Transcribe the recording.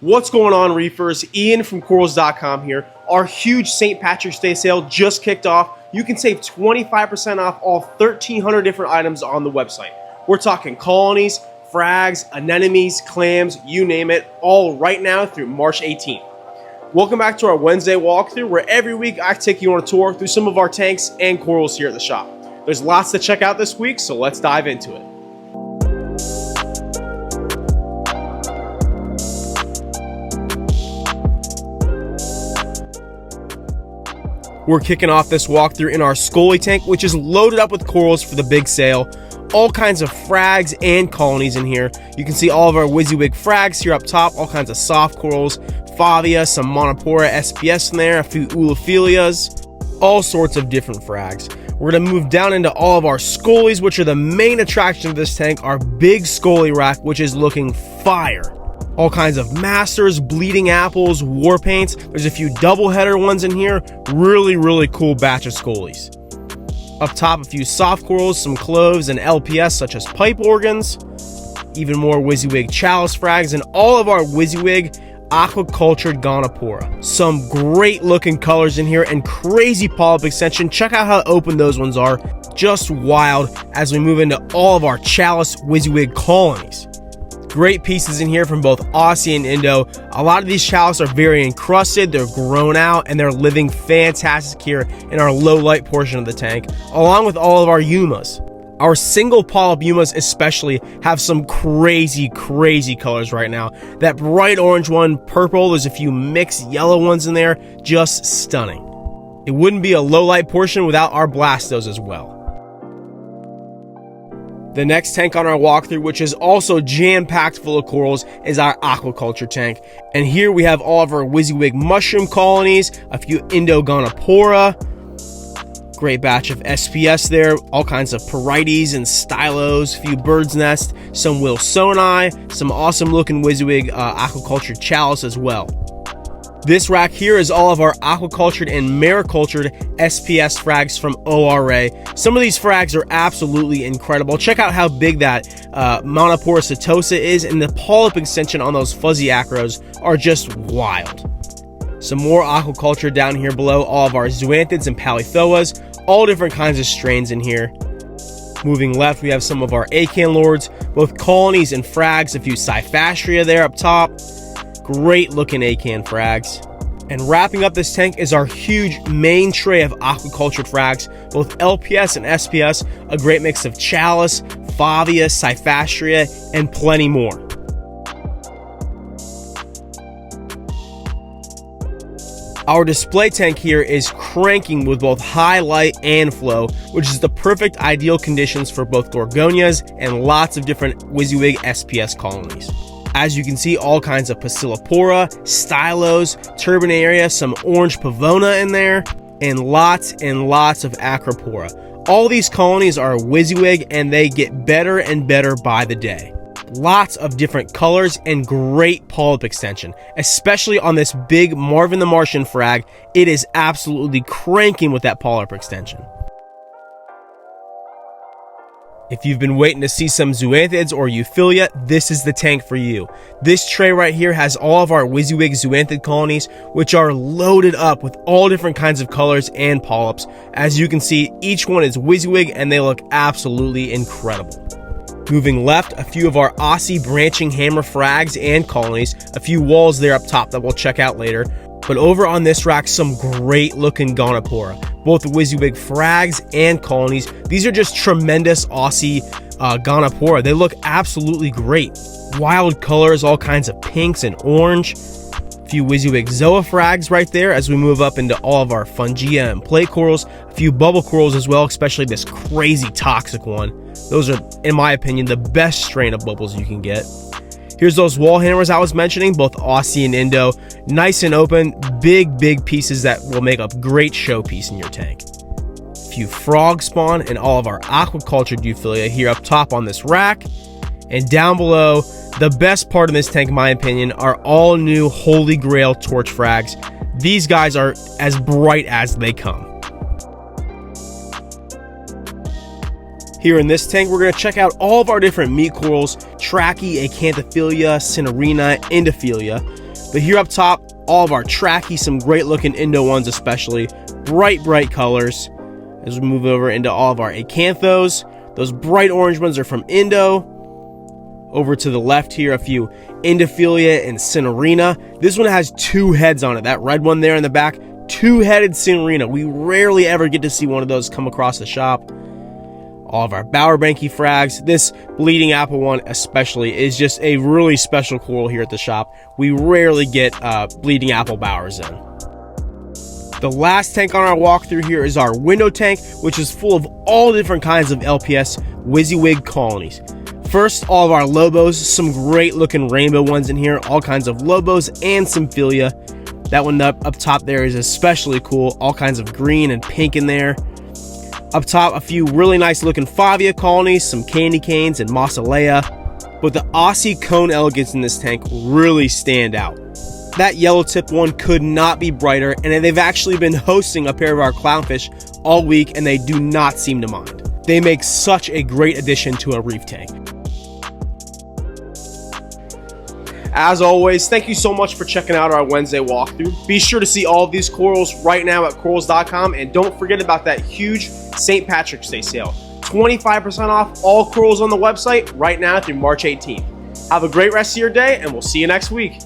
What's going on, reefers? Ian from corals.com here. Our huge St. Patrick's Day sale just kicked off. You can save 25% off all 1,300 different items on the website. We're talking colonies, frags, anemones, clams, you name it, all right now through March 18th. Welcome back to our Wednesday walkthrough, where every week I take you on a tour through some of our tanks and corals here at the shop. There's lots to check out this week, so let's dive into it. We're kicking off this walkthrough in our Scully tank, which is loaded up with corals for the big sale. All kinds of frags and colonies in here. You can see all of our WYSIWYG frags here up top, all kinds of soft corals, Favia, some Monopora SPS in there, a few Ulaphilias, all sorts of different frags. We're going to move down into all of our Scullies, which are the main attraction of this tank. Our big Scully rack, which is looking fire. All kinds of masters, bleeding apples, war paints. There's a few double header ones in here. Really cool batch of Scullies. Up top, a few soft corals, some cloves, and LPS such as pipe organs. Even more WYSIWYG chalice frags, and all of our WYSIWYG aquacultured Gonopora. Some great looking colors in here and crazy polyp extension. Check out how open those ones are. Just wild as we move into all of our chalice WYSIWYG colonies. Great pieces in here from both Aussie and Indo. A lot of these chalice are very encrusted, they're grown out, and they're living fantastic here in our low light portion of the tank, along with all of our Yumas. Our single polyp Yumas especially have some crazy colors right now. That bright orange one, purple, there's a few mixed yellow ones in there, just stunning. It wouldn't be a low light portion without our Blastos as well. The next tank on our walkthrough, which is also jam-packed full of corals, is our aquaculture tank. And here we have all of our WYSIWYG mushroom colonies, a few Indo Gonopora, great batch of SPS there, all kinds of Porites and Stylos, a few bird's nest, some Wilsoni, some awesome looking WYSIWYG aquaculture chalice as well. This rack here is all of our aquacultured and maricultured SPS frags from ORA. Some of these frags are absolutely incredible. Check out how big that Monopora setosa is, and the polyp extension on those fuzzy acros are just wild. Some more aquaculture down here below, all of our zoanthids and palithoas, all different kinds of strains in here. Moving left, we have some of our acan lords, both colonies and frags, a few Cyphastria there up top. Great looking acan frags. And wrapping up this tank is our huge main tray of aquacultured frags, both LPS and SPS, a great mix of chalice, Favia, Cyphastria, and plenty more. Our display tank here is cranking with both high light and flow, which is the perfect ideal conditions for both Gorgonias and lots of different WYSIWYG SPS colonies. As you can see, all kinds of Pasillipora, Stylos, Turbinaria, some orange Pavona in there, and lots of Acropora. All these colonies are WYSIWYG, and they get better and better by the day. Lots of different colors and great polyp extension, especially on this big Marvin the Martian frag. It is absolutely cranking with that polyp extension. If you've been waiting to see some zoanthids or Euphilia, this is the tank for you. This tray right here has all of our WYSIWYG zoanthid colonies, which are loaded up with all different kinds of colors and polyps. As you can see, each one is WYSIWYG and they look absolutely incredible. Moving left, a few of our Aussie branching hammer frags and colonies, a few walls there up top that we'll check out later. But over on this rack, some great looking Gonopora, both WYSIWYG frags and colonies. These are just tremendous Aussie Gonopora. They look absolutely great. Wild colors, all kinds of pinks and orange. A few WYSIWYG Zoa frags right there as we move up into all of our Fungia and plate corals. A few bubble corals as well, especially this crazy toxic one. Those are, in my opinion, the best strain of bubbles you can get. Here's those wall hammers I was mentioning, both Aussie and Indo. Nice and open, big pieces that will make a great showpiece in your tank. A few frog spawn and all of our aquacultured Euphilia here up top on this rack. And down below, the best part of this tank, in my opinion, are all new Holy Grail torch frags. These guys are as bright as they come. Here in this tank, we're going to check out all of our different meat corals, Trachy, Acanthophilia, Cinerina, Endophilia. But here up top, all of our trachy, some great looking Indo ones especially, bright colors. As we move over into all of our acanthos, those bright orange ones are from Indo. Over to the left here, a few Indophilia and Cinerina. This one has 2 heads on it. That red one there in the back, 2-headed Cinerina. We rarely ever get to see one of those come across the shop. All of our Bowerbanky frags. This bleeding apple one especially is just a really special coral here at the shop. We rarely get bleeding apple bowers in. The last tank on our walkthrough here is our window tank, which is full of all different kinds of LPS WYSIWYG colonies. First, all of our Lobos, some great looking rainbow ones in here, all kinds of Lobos and Symphilia. That one up top there is especially cool, all kinds of green and pink in there. Up top, a few really nice looking Favia colonies, some candy canes and Mossilea. But the Aussie cone elegants in this tank really stand out. That yellow tip one could not be brighter, and they've actually been hosting a pair of our clownfish all week, and they do not seem to mind. They make such a great addition to a reef tank. As always, thank you so much for checking out our Wednesday walkthrough. Be sure to see all of these corals right now at corals.com, and don't forget about that huge St. Patrick's Day sale. 25% off all corals on the website right now through March 18th. Have a great rest of your day, and we'll see you next week.